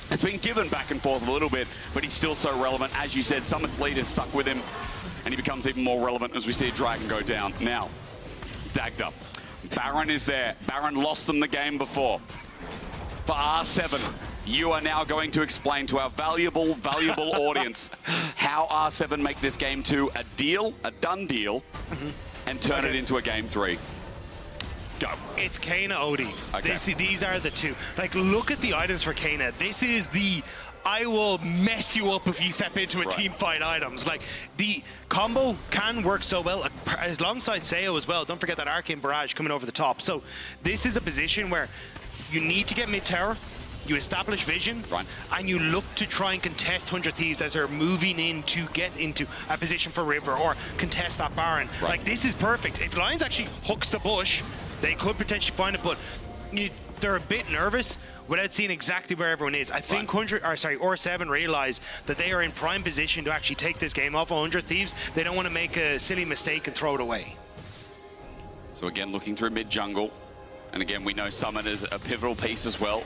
has been given back and forth a little bit, but he's still so relevant. As you said, Summit's lead is stuck with him, and he becomes even more relevant as we see a Dragon go down. Now, Dagda. Baron is there. Baron lost them the game before. For R7, you are now going to explain to our valuable audience how R7 make this game 2 a deal, a done deal, and turn it into a game 3. Go. It's Keine, Oddie. Okay. These are the two. Like, look at the items for Keine. This is the I will mess you up if you step into a team fight items. Like, the combo can work so well alongside Seo as well. Don't forget that Arcane Barrage coming over the top. So this is a position where you need to get mid-tower, you establish vision, and you look to try and contest 100 Thieves as they're moving in to get into a position for River or contest that Baron. Like, this is perfect. If Lyonz actually hooks the bush, they could potentially find it, but they're a bit nervous without seeing exactly where everyone is. I think R7 realize that they are in prime position to actually take this game off 100 Thieves. They don't want to make a silly mistake and throw it away. So again, looking through mid-jungle. And again, we know Summit is a pivotal piece as well.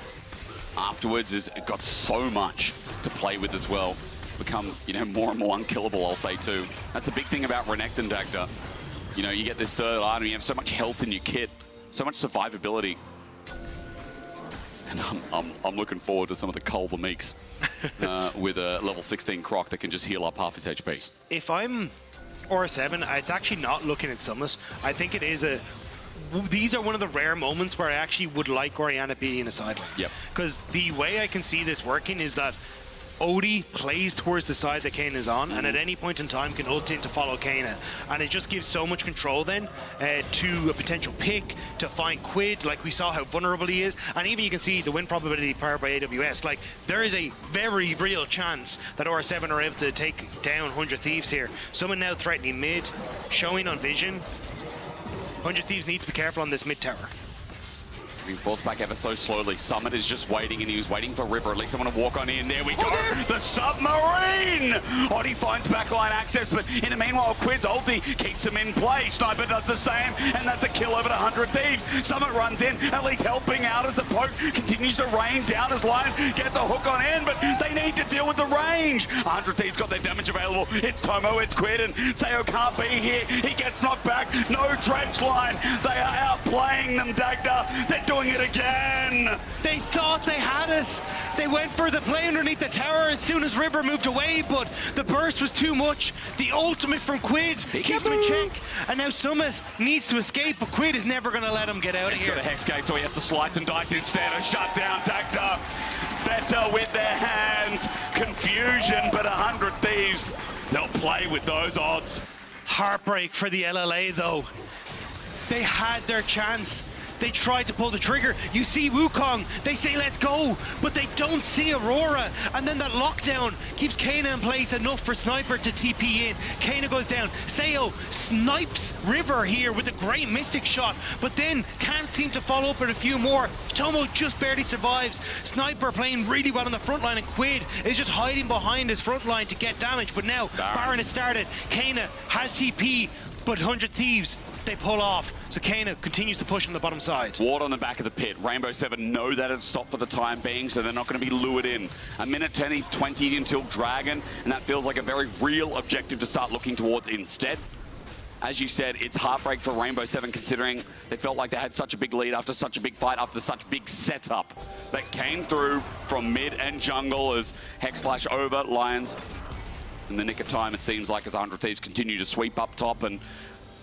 Afterwards, it's got so much to play with as well. become, you know, more and more unkillable, I'll say too. That's the big thing about Renekton, Dagda. You know, you get this third item, you have so much health in your kit, so much survivability. And I'm looking forward to some of the Culver Meeks with a level 16 Croc that can just heal up half his HP. If I'm R7, it's actually not looking at Summit. I think it is these are one of the rare moments where I actually would like Orianna being in a sideline. Yep. Because the way I can see this working is that Oddie plays towards the side that Keine is on, and at any point in time can ult in to follow Keine. And it just gives so much control then to a potential pick, to find Quid, like we saw how vulnerable he is. And even you can see the win probability powered by AWS. Like, there is a very real chance that R7 are able to take down 100 Thieves here. Someone now threatening mid, showing on vision. 100 Thieves needs to be careful on this mid tower. Being forced back ever so slowly. Summit is just waiting, and he was waiting for River. At least I want to walk on in. There we go. The submarine! Oddie finds backline access, but in the meanwhile, Quid's ulti keeps him in play. Sniper does the same, and that's a kill over 100 Thieves. Summit runs in, at least helping out as the poke continues to rain down as Lion gets a hook on in, but they need to deal with the range. 100 Thieves got their damage available. It's Tomo, it's Quid, and Sayo can't be here. He gets knocked back. No dredge line. They are outplaying them, Dagda. They're doing it again. They thought they had it. They went for the play underneath the tower as soon as River moved away, but the burst was too much. The ultimate from Quid keeps him in check, and now Summit needs to escape, but Quid is never going to let him get out of here. He's got a Hex Gate, so he has to slice and dice instead and shut down Dagda. Better with their hands. Confusion, but 100 Thieves. They'll play with those odds. Heartbreak for the LLA, though. They had their chance. They tried to pull the trigger. You see Wukong, they say let's go, but they don't see Aurora. And then that lockdown keeps Keine in place enough for Sniper to TP in. Keine goes down. Sayo snipes River here with a great Mystic shot, but then can't seem to follow up with a few more. Tomo just barely survives. Sniper playing really well on the front line, and Quid is just hiding behind his front line to get damage. But now Baron has started. Keine has TP, but 100 Thieves, they pull off. So Keine continues to push on the bottom side. Ward on the back of the pit. Rainbow 7 know that it's stopped for the time being, so they're not going to be lured in. A minute 20 until Dragon, and that feels like a very real objective to start looking towards instead. As you said, it's heartbreak for Rainbow 7 considering they felt like they had such a big lead after such a big fight, after such big setup that came through from mid and jungle as Hex Flash over Lyonz. In the nick of time, it seems like as 100 Thieves continue to sweep up top and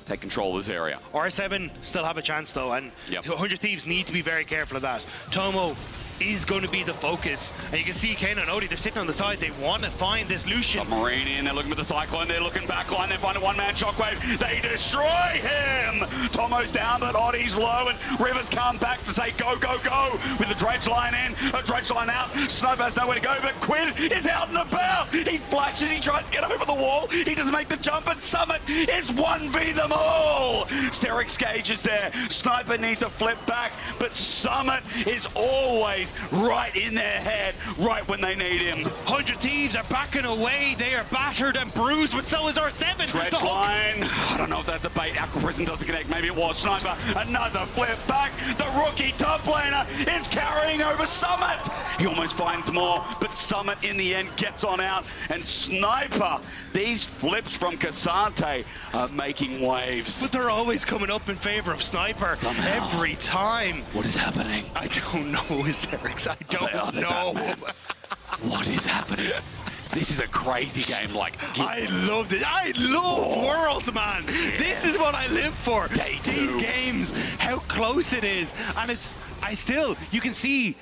take control of this area. R7 still have a chance though, and 100 Thieves need to be very careful of that. Tomo is going to be the focus, and you can see Keine and Oddie, they're sitting on the side. They want to find this Lucian. Submarine in, they're looking for the Cyclone, they're looking backline, they find a one-man shockwave, they destroy him! Tomo's down, but Oddie's low, and Rivers come back to say go, go, go, with the dredge line in, a dredge line out, Sniper has nowhere to go, but Quid is out and about! He flashes, he tries to get over the wall, he doesn't make the jump, and Summit is 1v them all! Sterix Gage is there, Sniper needs to flip back, but Summit is always right in their head, right when they need him. 100 Thieves are backing away. They are battered and bruised, but so is R7. Dredge line. I don't know if that's a bait. Aqua Prison doesn't connect. Maybe it was. Sniper, another flip back. The rookie top laner is carrying over Summit. He almost finds more, but Summit in the end gets on out. And Sniper, these flips from Cassante are making waves. But they're always coming up in favor of Sniper. Somehow. Every time. What is happening? I don't know, I don't know. What is happening? This is a crazy game. Like, I loved it. I love Worlds, man. Yes. This is what I live for. These games, how close it is, and it's. You can see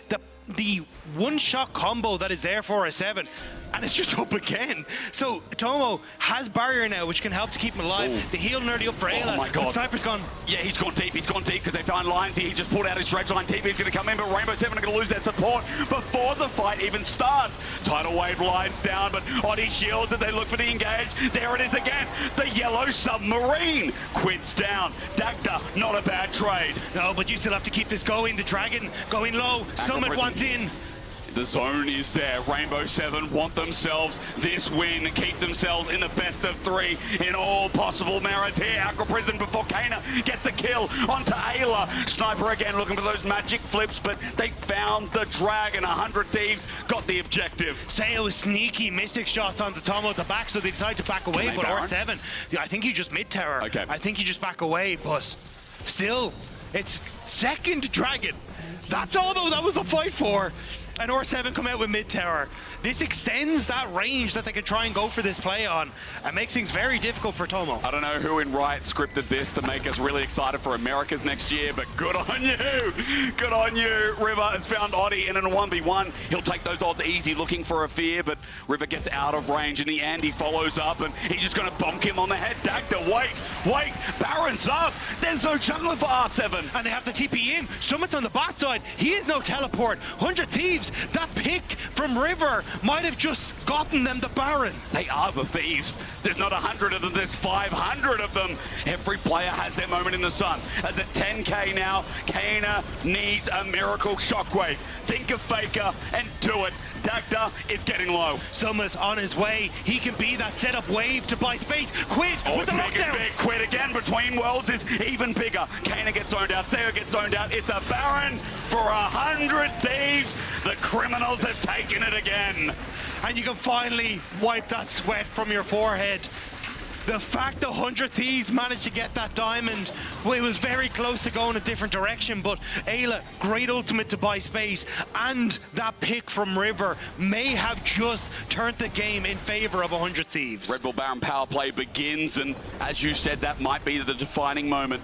the one-shot combo that is there for a 7, and it's just up again. So Tomo has barrier now, which can help to keep him alive. Ooh. The heal nearly up for Eyla. Oh my god. Sniper's gone. Yeah, he's gone deep because they found Lyonz here. He just pulled out his dredge line. TP's going to come in, but Rainbow 7 are going to lose their support before the fight even starts. Tidal wave lines down, but Oddie shields and they look for the engage. There it is again. The yellow submarine. Quid's down. Dagda, not a bad trade. No, but you still have to keep this going. The Dragon going low. Summit wants in. The zone is there. Rainbow 7 want themselves this win, keep themselves in the best of 3 in all possible merits here. Aqua Prison before Keine gets the kill onto Eyla. Sniper again looking for those magic flips, but they found the drag and 100 Thieves got the objective. Sayo was sneaky mystic shots onto Tomo at the back, so they decided to back away, but Baron? R7, yeah, I think he just mid-tower. Okay. I think he just back away, but still, it's second dragon. That's all though, that was the fight for. And R7 come out with mid-tower. This extends that range that they can try and go for this play on and makes things very difficult for Tomo. I don't know who in Riot scripted this to make us really excited for Americas next year, but good on you. Good on you. River has found Oddie in a 1v1. He'll take those odds easy, looking for a fear, but River gets out of range. In the end, he follows up, and he's just going to bonk him on the head. Dagda, wait. Baron's up. There's no jungler for R7. And they have to TP in. Summit's on the bot side. He is no teleport. 100 Thieves. That pick from River might have just gotten them the Baron. They are the Thieves. There's not 100 of them, there's 500 of them. Every player has their moment in the sun. As at 10k now, Keine needs a miracle shockwave. Think of FLICKR and do it. Dagda is getting low. Summer's on his way. He can be that setup wave to buy space. Quid with the lockdown. Big. Quid again between worlds is even bigger. Keine gets zoned out, Sayo gets zoned out. It's a Baron for 100 Thieves. The criminals have taken it again. And you can finally wipe that sweat from your forehead. The fact that 100 Thieves managed to get that diamond, well, it was very close to going a different direction, but Eyla, great ultimate to buy space, and that pick from River may have just turned the game in favor of 100 Thieves. Red Bull Baron power play begins, and as you said, that might be the defining moment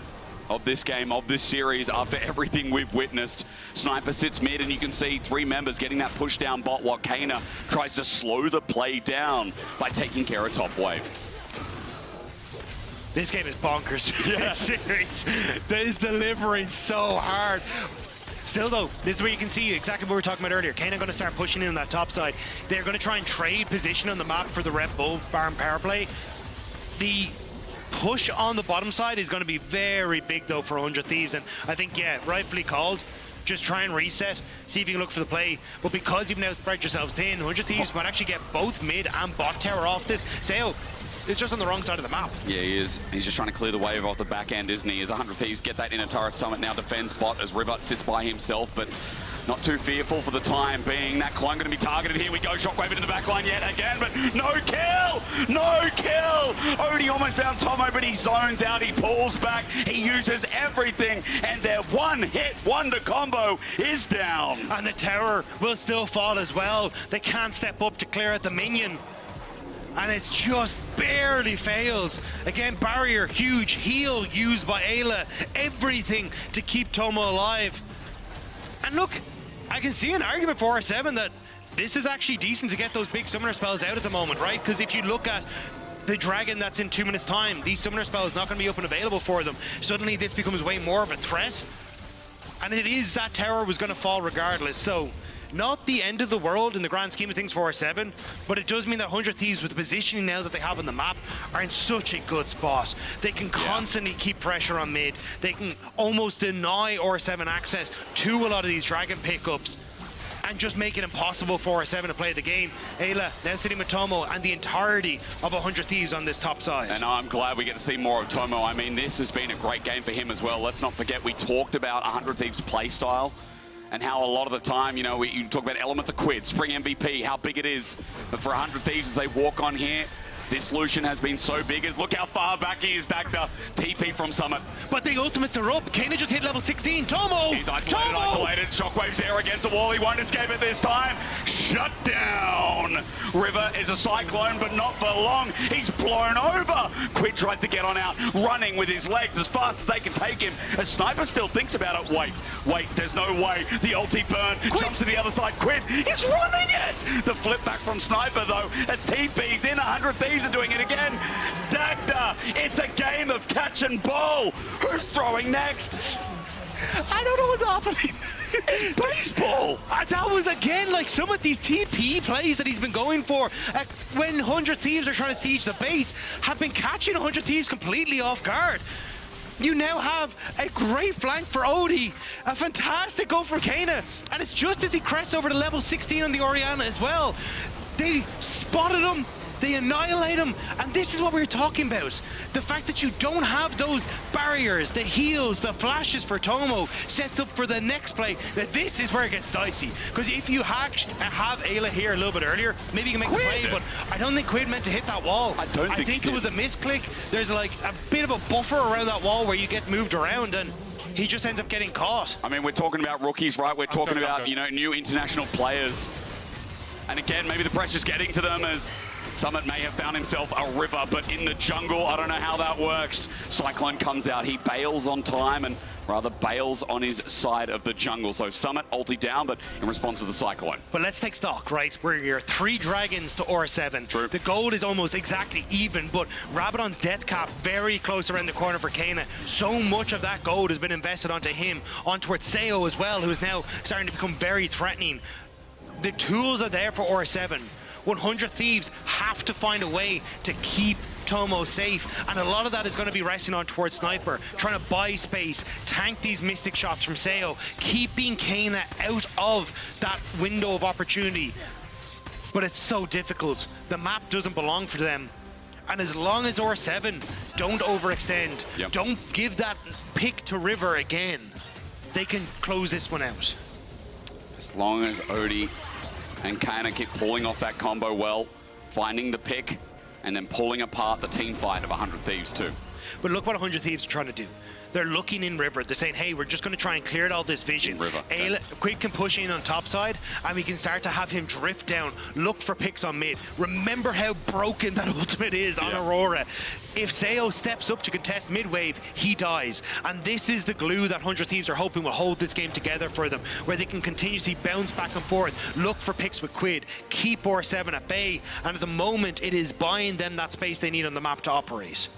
of this game, of this series, after everything we've witnessed. Sniper sits mid, and you can see 3 members getting that push down bot while Keine tries to slow the play down by taking care of top wave. This game is bonkers. Yeah. This series, that is delivering so hard. Still though, this is where you can see exactly what we were talking about earlier. Keine going to start pushing in on that top side. They're going to try and trade position on the map for the Red Bull Baron power play. The push on the bottom side is going to be very big though for 100 Thieves, and I think, yeah, rightfully called. Just try and reset, see if you can look for the play. But because you've now spread yourselves thin, 100 Thieves might actually get both mid and bot tower off this. Sayo is just on the wrong side of the map. Yeah, he is. He's just trying to clear the wave off the back end, isn't he? As 100 Thieves get that inner turret, Summit now defends bot as River sits by himself, but not too fearful for the time being. That clone going to be targeted. Here we go. Shockwave into the back line yet again, but no kill! No kill! Oddie almost found Tomo, but he zones out. He pulls back. He uses everything, and their one-hit wonder combo is down. And the tower will still fall as well. They can't step up to clear out the minion. And it's just barely fails. Again, barrier, huge, heal used by Eyla. Everything to keep Tomo alive. And look, I can see an argument for R7 that this is actually decent to get those big summoner spells out at the moment, right? Because if you look at the dragon that's in 2 minutes time, these summoner spells not going to be up and available for them. Suddenly this becomes way more of a threat. And it is that tower was going to fall regardless. So not the end of the world in the grand scheme of things for R7, but it does mean that 100 Thieves, with the positioning now that they have on the map, are in such a good spot. They can constantly keep pressure on mid. They can almost deny R7 access to a lot of these dragon pickups and just make it impossible for R7 to play the game. Eyla now sitting with Tomo and the entirety of 100 Thieves on this top side. And I'm glad we get to see more of Tomo. I mean, this has been a great game for him as well. Let's not forget, we talked about 100 Thieves' play style and how a lot of the time, you know, you talk about elements of Quid, Spring MVP, how big it is. But for 100 Thieves, as they walk on here, this Lucian has been so big. As look how far back he is, Dagda. TP from Summit. But the ultimates are up. Keine just hit level 16. Tomo! He's isolated. Shockwave's there against the wall. He won't escape it this time. Shut down. River is a cyclone, but not for long. He's blown over. Quid tries to get on out, running with his legs as fast as they can take him. A Sniper still thinks about it. Wait, there's no way. The ulti burn, jumps to the other side. Quid is running it. The flip back from Sniper, though, as TP's in. 100 Thieves are doing it again. Dagda, it's a game of catch and ball. Who's throwing next? I don't know what's happening. Baseball. That was, again, like some of these TP plays that he's been going for when 100 Thieves are trying to siege the base have been catching 100 Thieves completely off guard. You now have a great flank for Oddie, a fantastic go for Keine, and it's just as he crests over to level 16 on the Orianna as well. They spotted him, they annihilate him, and this is what we were talking about. The fact that you don't have those barriers, the heals, the flashes for Tomo sets up for the next play. That this is where it gets dicey. Because if you have Eyla here a little bit earlier, maybe you can make the play, but I don't think Quid meant to hit that wall. I think it was a misclick. There's like a bit of a buffer around that wall where you get moved around, and he just ends up getting caught. I mean, we're talking about rookies, right? We're talking about, you know, new international players. And again, maybe the pressure's getting to them as Summit may have found himself a river, but in the jungle, I don't know how that works. Cyclone comes out, he bails on time and rather bails on his side of the jungle. So Summit ulti down, but in response to the Cyclone. But let's take stock, right? We're here 3 dragons to R7. True. The gold is almost exactly even, but Rabadon's death cap very close around the corner for Keine. So much of that gold has been invested onto him, onto Seo as well, who is now starting to become very threatening. The tools are there for R7. 100 Thieves have to find a way to keep Tomo safe, and a lot of that is going to be resting on towards Sniper, trying to buy space, tank these Mystic shots from Seo, keeping Keine out of that window of opportunity. But it's so difficult. The map doesn't belong for them. And as long as R7 don't overextend, don't give that pick to River again, they can close this one out. As long as Oddie and Keine keep pulling off that combo well, finding the pick, and then pulling apart the team fight of 100 Thieves too. But look what 100 Thieves are trying to do. They're looking in River. They're saying, hey, we're just going to try and clear all this vision. Eyla, Quid can push in on top side, and we can start to have him drift down, look for picks on mid. Remember how broken that ultimate is on Aurora. If Seo steps up to contest mid-wave, he dies. And this is the glue that 100 Thieves are hoping will hold this game together for them, where they can continuously bounce back and forth, look for picks with Quid, keep R7 at bay, and at the moment, it is buying them that space they need on the map to operate.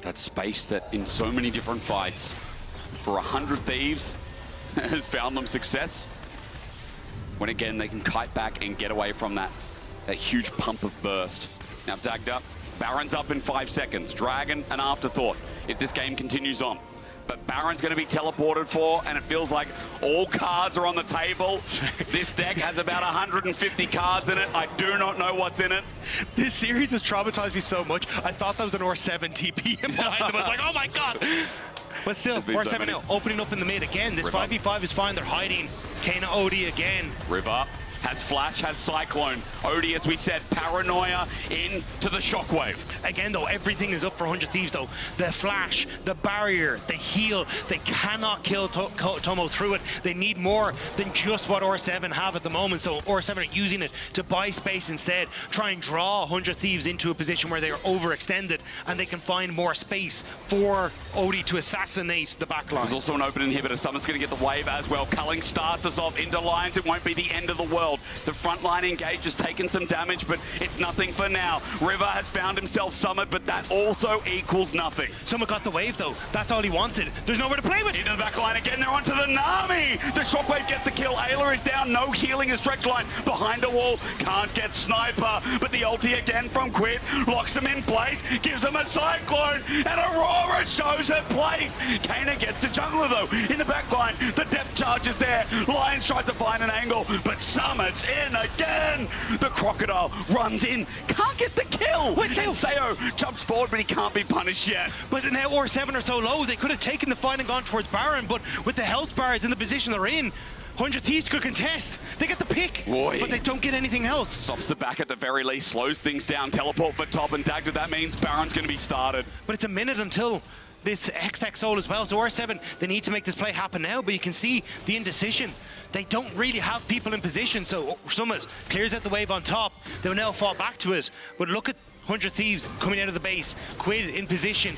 That space that in so many different fights for 100 Thieves has found them success. When again they can kite back and get away from that huge pump of burst. Now tagged up, Baron's up in 5 seconds. Dragon, an afterthought if this game continues on. But Baron's going to be teleported for, and it feels like all cards are on the table. This deck has about 150 cards in it. I do not know what's in it. This series has traumatized me so much. I thought that was an R7 TP behind them. I was like, oh my god! But still, R7 now opening up in the mid again. This 5v5 is fine. They're hiding. Keine Oddie again. River has Flash, has Cyclone. Oddie, as we said, paranoia into the Shockwave. Again, though, everything is up for 100 Thieves, though. The Flash, the barrier, the heal. They cannot kill Tomo through it. They need more than just what R7 have at the moment. So R7 are using it to buy space instead. Try and draw 100 Thieves into a position where they are overextended and they can find more space for Oddie to assassinate the backline. There's also an open inhibitor. Someone's going to get the wave as well. Culling starts us off into Lyonz. It won't be the end of the world. The front line engage has taken some damage, but it's nothing for now. River has found himself Summit, but that also equals nothing. Summit got the wave, though. That's all he wanted. There's nowhere to play with. Into the back line again. They're onto the Nami. The Shockwave gets a kill. Eyla is down. No healing. A stretch line behind a wall. Can't get Sniper, but the ulti again from Quid locks him in place, gives him a Cyclone, and Aurora shows her place. Keine gets the jungler, though, in the back line. The depth charge is there. Lyonz tries to find an angle, but Summit's in again. The Crocodile runs in, can't get the kill. Wait, Seo jumps forward, but he can't be punished yet. But now R7 are so low, they could have taken the fight and gone towards Baron, but with the health bars in the position they're in, 100 Thieves could contest. They get the pick, but they don't get anything else. Stops the back at the very least, slows things down. Teleport for top and Dagda. That means Baron's going to be started. But it's a minute until this Hextech soul as well. So R7, they need to make this play happen now, but you can see the indecision. They don't really have people in position, so Summit clears out the wave on top. They'll now fall back to it. But look at 100 Thieves coming out of the base. Quid in position.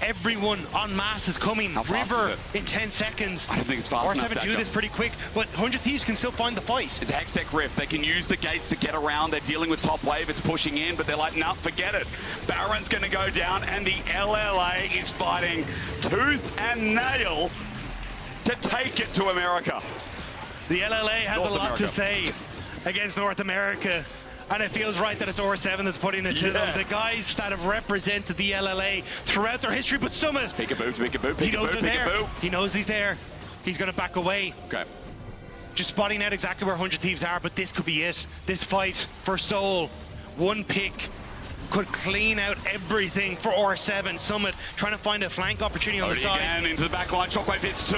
Everyone en masse is coming. River in 10 seconds. I don't think it's fast enough. R7 do this pretty quick, but 100 Thieves can still find the fight. It's a Hextech Rift. They can use the gates to get around. They're dealing with top wave. It's pushing in, but they're like, nah, forget it. Baron's going to go down, and the LLA is fighting tooth and nail to take it to America. The LLA has a lot to say against North America. And it feels right that it's R7 that's putting it to them. The guys that have represented the LLA throughout their history, but Summit, Peekaboo, he knows they're there. peekaboo. He knows he's there. He's going to back away. Okay. Just spotting out exactly where 100 Thieves are, but this could be it. This fight for Soul, one pick could clean out everything for R7. Summit trying to find a flank opportunity on the Oddie side. again into the back line. Shockwave hits 2.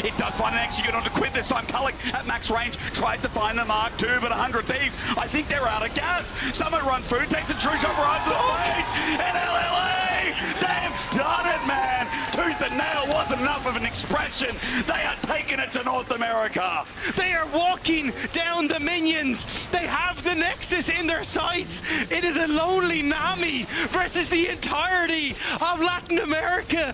It does find an execute onto Quid this time. Cullick at max range tries to find the mark 2, but 100 Thieves, I think they're out of gas. Summit runs through, takes a true shot right to the face, and LLA, they've done it, man. Tooth and nail wasn't enough of an expression. They are taking it to North America. They are walking down the minions. They have the Nexus in their sights. It is a lonely Nami versus the entirety of Latin America.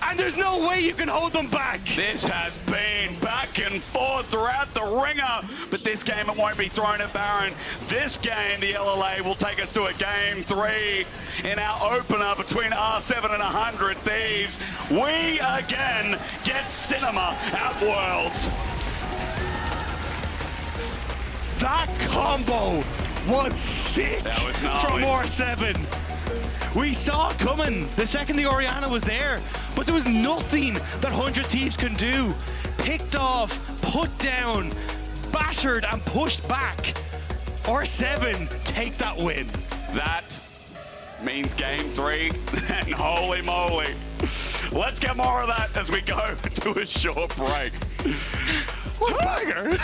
And there's no way you can hold them back. This has been back and forth throughout the ringer, but this game it won't be thrown at Baron. This game, the LLA will take us to a game 3 in our opener between R7 and 100 Thieves. We again get cinema at Worlds. That combo was sick That was from gnarly. R7. We saw it coming the second the Orianna was there, but there was nothing that 100 Thieves can do. Picked off, put down, battered and pushed back. R7 take that win. That means game 3, and holy moly. Let's get more of that as we go to a short break. What a banger!